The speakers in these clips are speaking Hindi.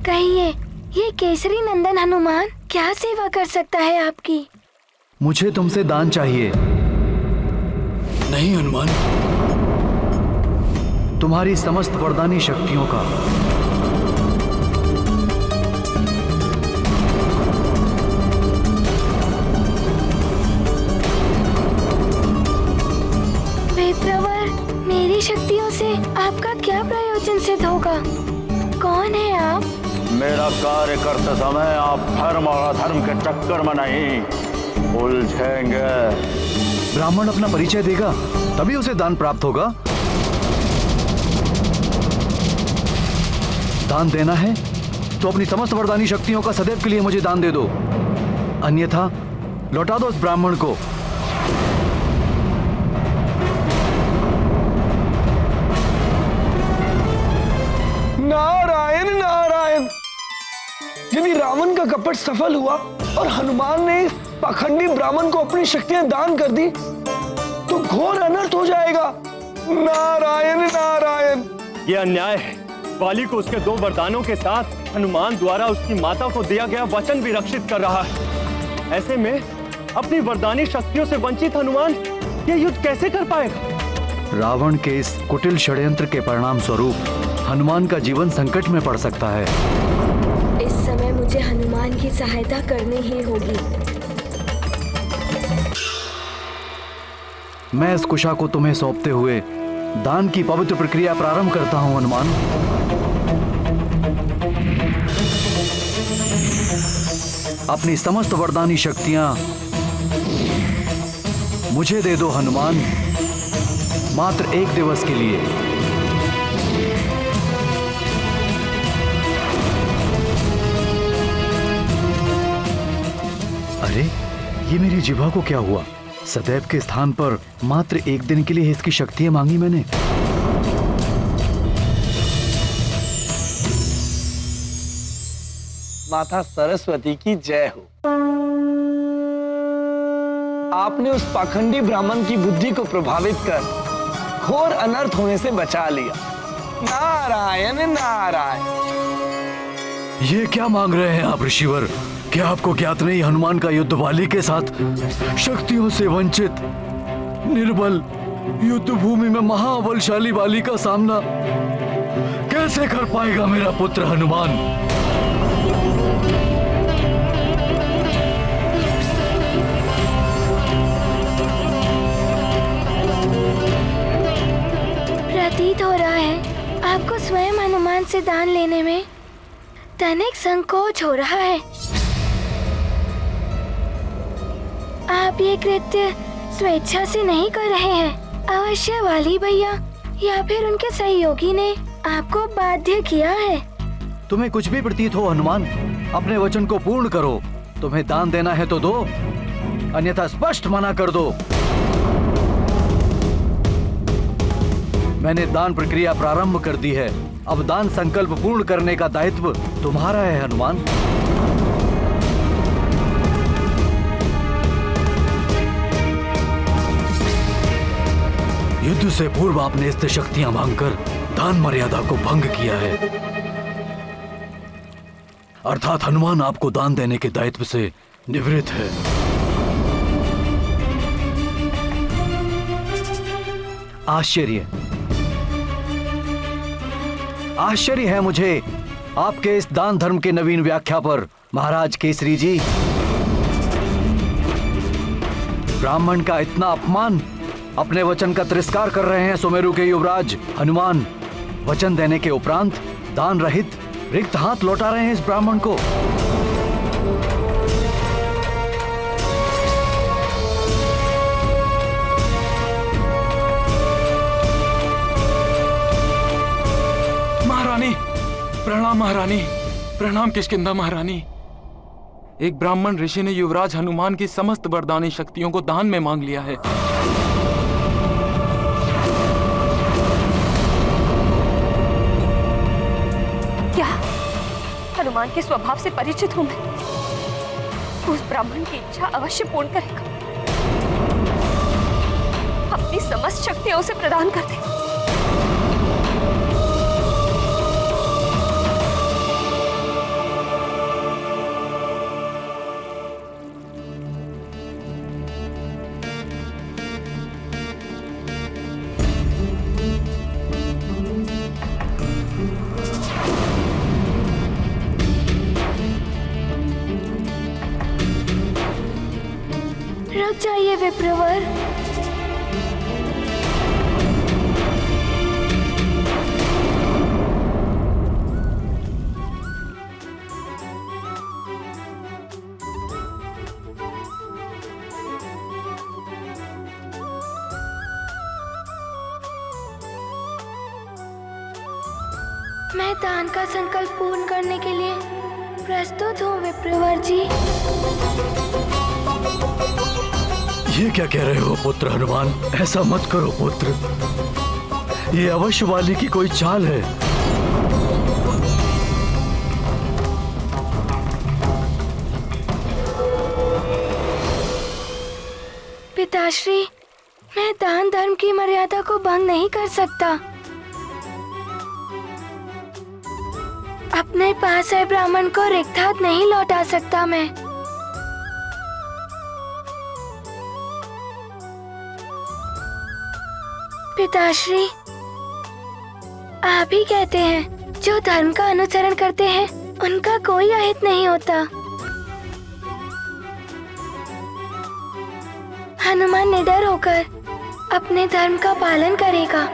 कहिए, ये केसरी नंदन हनुमान क्या सेवा कर सकता है आपकी? मुझे तुमसे दान चाहिए। नहीं हनुमान, तुम्हारी समस्त वरदानी शक्तियों का। विप्रवर, मेरी शक्तियों से आपका क्या प्रयोजन सिद्ध होगा? कौन है आप? मेरा कार्य करते समय आप धर्म और अधर्म के चक्कर में नहीं उलझेंगे। ब्राह्मण अपना परिचय देगा तभी उसे दान प्राप्त होगा। दान देना है तो अपनी समस्त वरदानी शक्तियों का सदैव के लिए मुझे दान दे दो, अन्यथा लौटा दो उस ब्राह्मण को। नारायण नारायण। यदि रावण का कपट सफल हुआ और हनुमान ने इस पाखंडी ब्राह्मण को अपनी शक्तियां दान कर दी तो घोर अनर्थ हो जाएगा। नारायण नारायण। ये अन्याय है। बाली को उसके 2 वरदानों के साथ हनुमान द्वारा उसकी माता को दिया गया वचन भी रक्षित कर रहा है। ऐसे में अपनी वरदानी शक्तियों से वंचित हनुमान ये युद्ध कैसे कर पाएगा? रावण के इस कुटिल षड्यंत्र के परिणाम स्वरूप हनुमान का जीवन संकट में पड़ सकता है। इस समय मुझे हनुमान की सहायता करनी ही होगी। मैं इस कुशा को तुम्हें सौंपते हुए दान की पवित्र प्रक्रिया प्रारंभ करता हूं हनुमान। अपनी समस्त वरदानी शक्तियां मुझे दे दो हनुमान, मात्र 1 दिवस के लिए। अरे, ये मेरी जिह्वा को क्या हुआ? सदैव के स्थान पर मात्र 1 दिन के लिए इसकी शक्तियां मांगी मैंने। माता सरस्वती की जय हो। आपने उस पाखंडी ब्राह्मण की बुद्धि को प्रभावित कर घोर अनर्थ होने से बचा लिया। नारायण नारायण। ये क्या मांग रहे हैं आप ऋषिवर? क्या आपको ज्ञात नहीं हनुमान का युद्ध बाली के साथ शक्तियों से वंचित निर्बल युद्ध भूमि में महाबलशाली बाली का सामना कैसे कर पाएगा मेरा पुत्र हनुमान? प्रतीत हो रहा है आपको स्वयं हनुमान से दान लेने में तनिक संकोच हो रहा है। आप ये कृत्य स्वेच्छा से नहीं कर रहे हैं। अवश्य वाली भैया या फिर उनके सहयोगी ने आपको बाध्य किया है। तुम्हें कुछ भी प्रतीत हो हनुमान, अपने वचन को पूर्ण करो। तुम्हें दान देना है तो दो, अन्यथा स्पष्ट मना कर दो। मैंने दान प्रक्रिया प्रारंभ कर दी है। अब दान संकल्प पूर्ण करने का दायित्व तुम्हारा है हनुमान। युद्ध से पूर्व आपने इससे शक्तियां मांगकर दान मर्यादा को भंग किया है, अर्थात हनुमान आपको दान देने के दायित्व से निवृत्त है। आश्चर्य आश्चर्य है मुझे आपके इस दान धर्म के नवीन व्याख्या पर महाराज केसरी जी। ब्राह्मण का इतना अपमान, अपने वचन का तिरस्कार कर रहे हैं सुमेरु के युवराज हनुमान। वचन देने के उपरांत दान रहित रिक्त हाथ लौटा रहे हैं इस ब्राह्मण को। महारानी प्रणाम। महारानी प्रणाम। किष्किंधा महारानी, एक ब्राह्मण ऋषि ने युवराज हनुमान की समस्त वरदानी शक्तियों को दान में मांग लिया है। क्या हनुमान के स्वभाव से परिचित हूं मैं? उस ब्राह्मण की इच्छा अवश्य पूर्ण करेगा। अपनी समस्त शक्तियां उसे प्रदान कर दे। कीजिए विप्रवर। मैं दान का संकल्प पूर्ण करने के लिए प्रस्तुत हूँ विप्रवर जी। ये क्या कह रहे हो पुत्र हनुमान? ऐसा मत करो पुत्र, ये अवश्य वाली की कोई चाल है। पिताश्री, मैं दान धर्म की मर्यादा को भंग नहीं कर सकता। अपने पास है ब्राह्मण को रिक्त हाथ नहीं लौटा सकता मैं। पिताश्री, आप ही कहते हैं जो धर्म का अनुसरण करते हैं उनका कोई अहित नहीं होता। हनुमान निडर होकर अपने धर्म का पालन करेगा।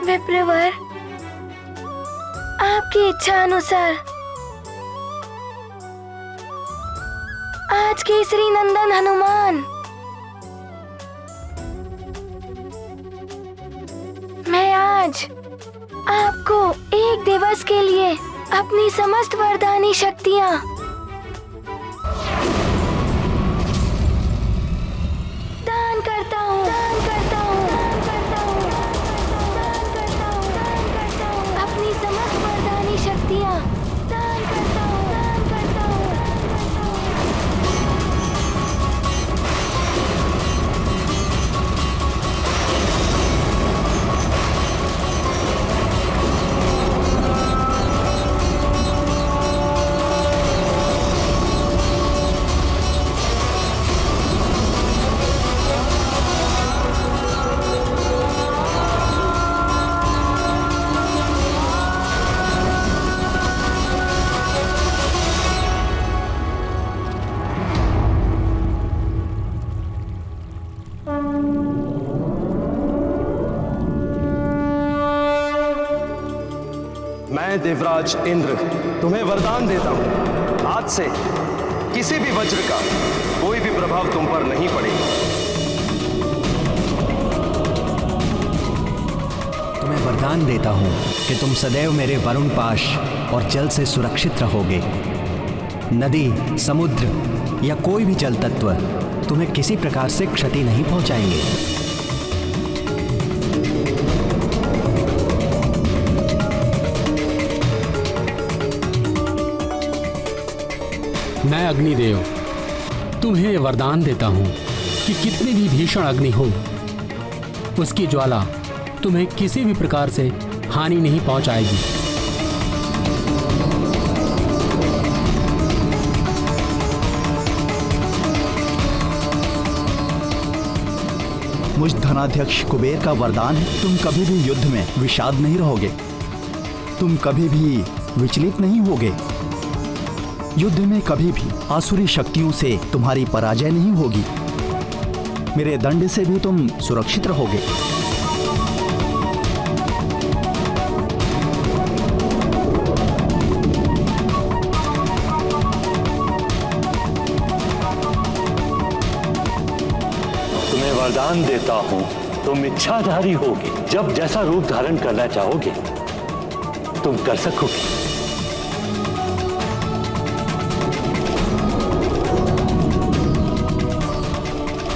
विप्रवर, आपकी इच्छा अनुसार आज केसरी नंदन हनुमान, मैं आज आपको एक दिवस के लिए अपनी समस्त वरदानी शक्तियाँ दान करता हूँ, दान करता हूँ, दान करता हूँ, दान करता हूँ, दान करता हूँ, अपनी समस्त वरदानी शक्तियाँ दान करता हूँ, दान करता हूँ। मैं देवराज इंद्र तुम्हें वरदान देता हूं, आज से किसी भी वज्र का कोई भी प्रभाव तुम पर नहीं पड़ेगा। तुम्हें वरदान देता हूं कि तुम सदैव मेरे वरुण पाश और जल से सुरक्षित रहोगे। नदी, समुद्र या कोई भी जल तत्व तुम्हें किसी प्रकार से क्षति नहीं पहुंचाएंगे। मैं अग्निदेव तुम्हें ये वरदान देता हूं कि कितनी भी भीषण अग्नि हो, उसकी ज्वाला तुम्हें किसी भी प्रकार से हानि नहीं पहुंचाएगी। मुझ धनाध्यक्ष कुबेर का वरदान है, तुम कभी भी युद्ध में विषाद नहीं रहोगे, तुम कभी भी विचलित नहीं होगे। युद्ध में कभी भी आसुरी शक्तियों से तुम्हारी पराजय नहीं होगी। मेरे दंड से भी तुम सुरक्षित रहोगे। तुम्हें वरदान देता हूं, तुम इच्छाधारी होगे। जब जैसा रूप धारण करना चाहोगे तुम कर सकोगे।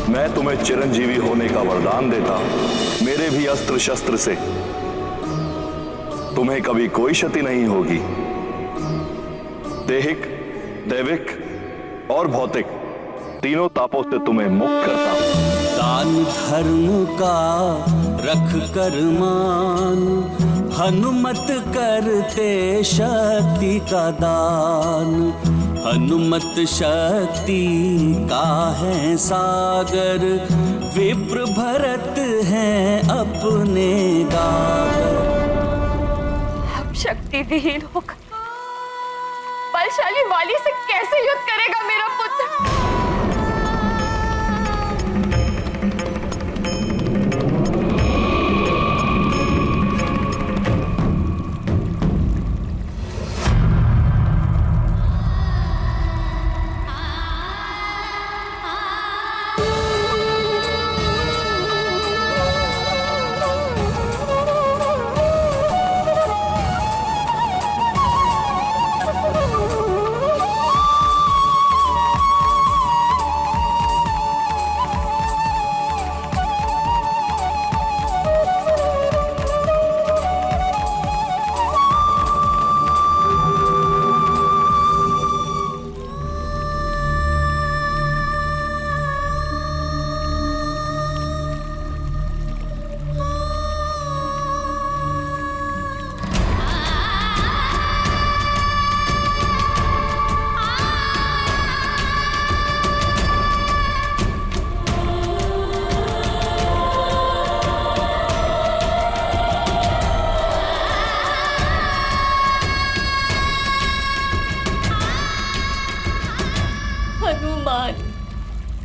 मैं तुम्हें चिरंजीवी होने का वरदान देता हूं। मेरे भी अस्त्र शस्त्र से तुम्हें कभी कोई क्षति नहीं होगी। दैहिक, दैविक और भौतिक तीनों तापों से तुम्हें मुक्त करता हूं। दान धर्म का रख कर मान, हनुमत करते शक्ति का दान। हनुमत शक्ति का है सागर, विप्र भरत हैं अपने गागर। अब शक्ति विहीन होकर बलशाली वाली से कैसे युद्ध करेगा मेरा पुत्र?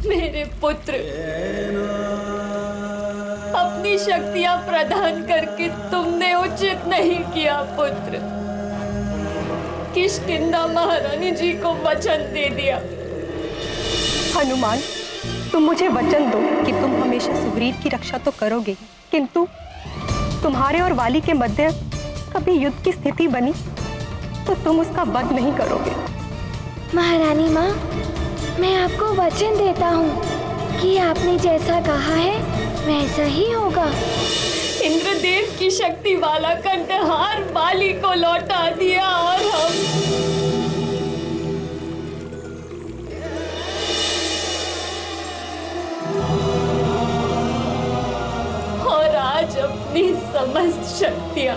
मेरे पुत्र, अपनी शक्तियां प्रदान करके तुमने उचित नहीं किया पुत्र। किष्किंधा महारानी जी को वचन दे दिया। हनुमान, तुम मुझे वचन दो कि तुम हमेशा सुग्रीव की रक्षा तो करोगे, किंतु तुम्हारे और वाली के मध्य कभी युद्ध की स्थिति बनी तो तुम उसका वध नहीं करोगे। महारानी माँ, मैं आपको वचन देता हूँ कि आपने जैसा कहा है वैसा ही होगा। इंद्रदेव की शक्ति वाला कंठहार वाली को लौटा दिया और हम और आज अपनी समस्त शक्तियां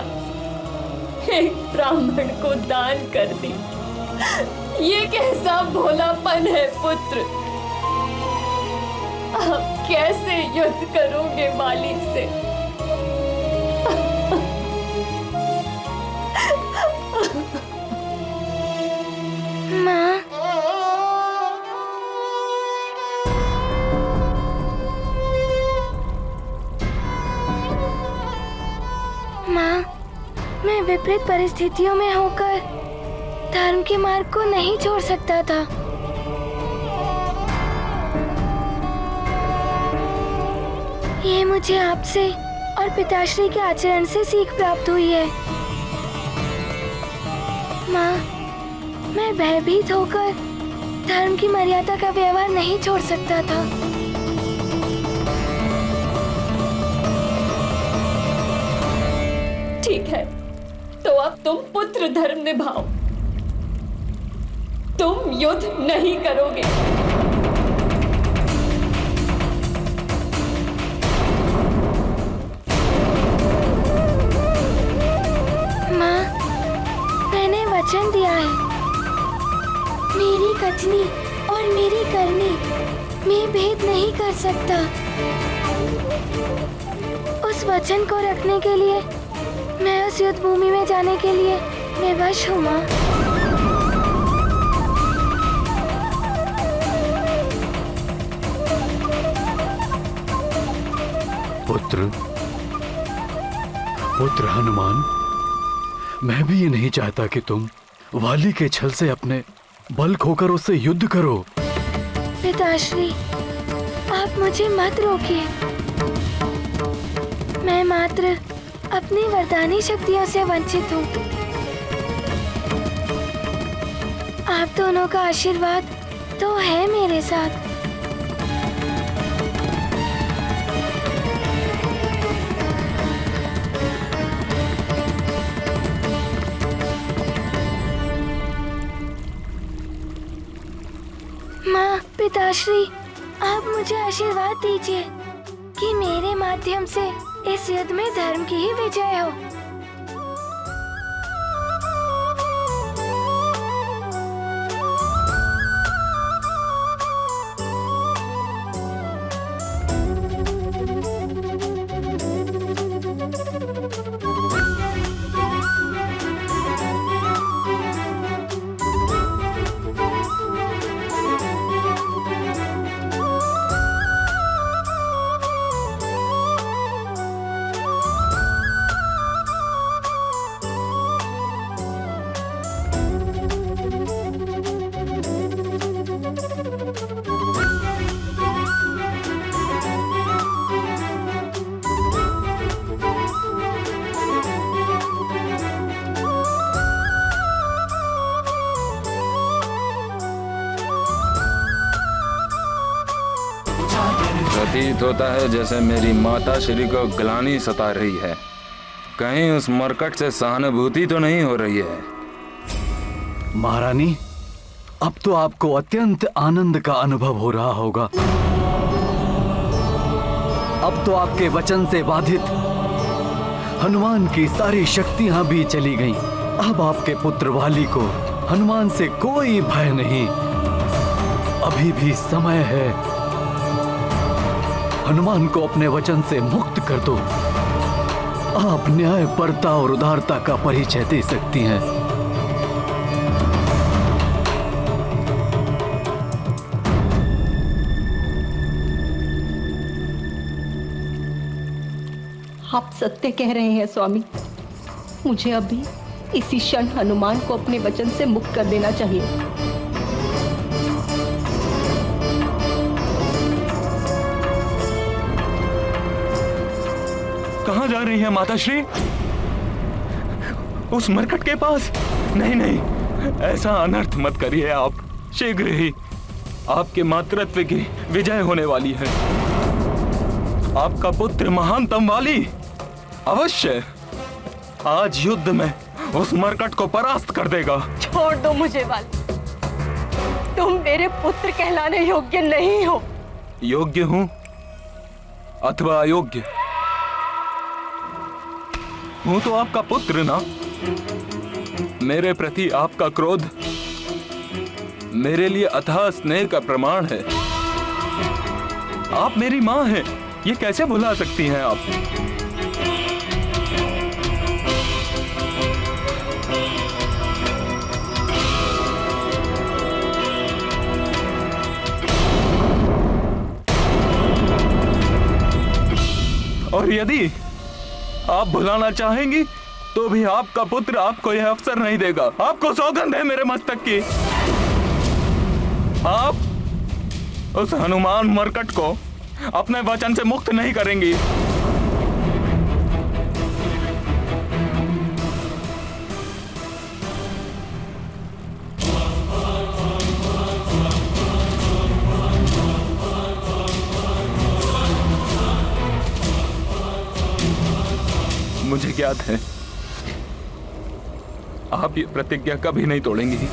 एक ब्राह्मण को दान कर दी। ये कैसा भोलापन है पुत्र। आप कैसे युद्ध करोगे वाली से? माँ, मैं विपरीत परिस्थितियों में होकर धर्म के मार्ग को नहीं छोड़ सकता था। ये मुझे आपसे और पिताश्री के आचरण से सीख प्राप्त हुई है। माँ, मैं भयभीत होकर धर्म की मर्यादा का व्यवहार नहीं छोड़ सकता था। ठीक है, तो अब तुम पुत्र धर्म निभाओ। तुम युद्ध नहीं करोगे। माँ, मैंने वचन दिया है। मेरी कथनी और मेरी करनी में भेद नहीं कर सकता। उस वचन को रखने के लिए मैं उस युद्ध भूमि में जाने के लिए विवश हूँ माँ। पुत्र हनुमान, मैं भी ये नहीं चाहता कि तुम वाली के छल से अपने बल खोकर उससे युद्ध करो। पिताश्री, आप मुझे मत रोकिए। मैं मात्र अपनी वरदानी शक्तियों से वंचित हूँ। आप दोनों का आशीर्वाद तो है मेरे साथ। माँ, पिताश्री, आप मुझे आशीर्वाद दीजिए कि मेरे माध्यम से इस युद्ध में धर्म की ही विजय हो। प्रतीत होता है जैसे मेरी माता श्री को ग्लानि सता रही है। कहीं उस मरकट से सहानुभूति तो नहीं हो रही है? महारानी, अब तो आपको अत्यंत आनंद का अनुभव हो रहा होगा। अब तो आपके वचन से बाधित हनुमान की सारी शक्तियां भी चली गईं। अब आपके पुत्र वाली को हनुमान से कोई भय नहीं। अभी भी समय है। हनुमान को अपने वचन से मुक्त कर दो। आप न्यायपरता और उदारता का परिचय दे सकती हैं। आप सत्य कह रहे हैं स्वामी। मुझे अभी इसी क्षण हनुमान को अपने वचन से मुक्त कर देना चाहिए। कहाँ जा रही है माताश्री? उस मरकट के पास? नहीं नहीं, ऐसा अनर्थ मत करिए आप। शीघ्र ही आपके मातृत्व की विजय होने वाली है। आपका पुत्र महानतम वाली अवश्य आज युद्ध में उस मरकट को परास्त कर देगा। छोड़ दो मुझे वाली। तुम मेरे पुत्र कहलाने योग्य नहीं हो। योग्य हूं अथवा अयोग्य हूं तो आपका पुत्र ना। मेरे प्रति आपका क्रोध मेरे लिए अथाह स्नेह का प्रमाण है। आप मेरी मां हैं, ये कैसे भुला सकती हैं आप? और यदि आप भुलाना चाहेंगी तो भी आपका पुत्र आपको यह अवसर नहीं देगा। आपको सौगंध है मेरे मस्तक की। आप उस हनुमान मरकट को अपने वचन से मुक्त नहीं करेंगी। मुझे ज्ञात है आप ये प्रतिज्ञा कभी नहीं तोड़ेंगी।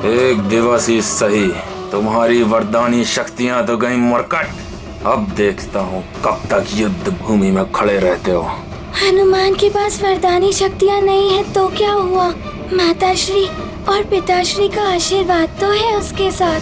एक दिवस ही सही, तुम्हारी वरदानी शक्तियां तो गई मरकट। अब देखता हूँ कब तक युद्ध भूमि में खड़े रहते हो। हनुमान के पास वरदानी शक्तियाँ नहीं है तो क्या हुआ? माताश्री और पिताश्री का आशीर्वाद तो है उसके साथ।